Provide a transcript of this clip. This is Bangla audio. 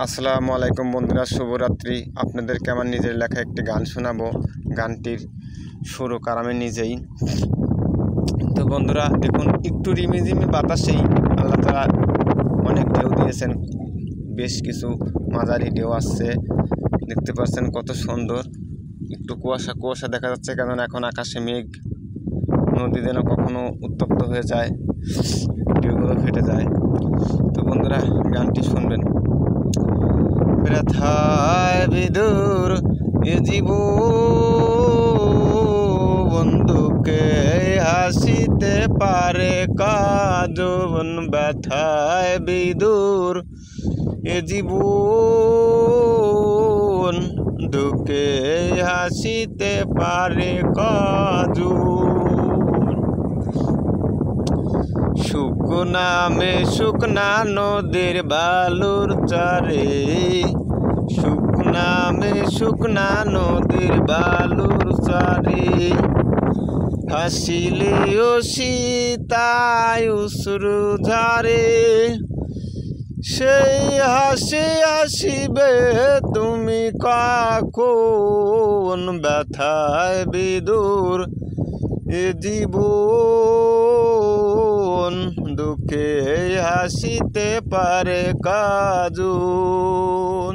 আসসালামু আলাইকুম বন্ধুরা, শুভরাত্রি। আপনাদেরকে আমার নিজের লেখা একটি গান শোনাবো। গানটির সুরকার আমি নিজেই। তো বন্ধুরা দেখুন, একটু রিমিঝিমি বাতাসেই আল্লাহ তাআলা অনেক ঢেউ দিয়েছেন। বেশ কিছু মাঝারি ঢেউ আসছে, দেখতে পাচ্ছেন কত সুন্দর। একটু কুয়াশা কুয়াশা দেখা যাচ্ছে, কারণ এখন আকাশে মেঘ। নদী যেন কখনো উত্তপ্ত হয়ে যায়, ঢেউগুলো ফেটে যায়। তো বন্ধুরা গানটি শুনবেন। ব্যথায় বিদুর এ জীব বন্ধুকে হাসিতে পারে কাজন। ব্যথায় বিদুর এ জীব বন্ধুকে হাসিতে পারে কাজন। শুকনা নদীর বালুর চারে, শুকনা নদীর বালুর চারে, হাসিলে ও সীতায় অশ্রু ঝরে। সেই হাসি আসিবে তুমি কখন? ব্যথায় বিদুর এ জীবন দুঃখে হাসিতে পারে কাজন।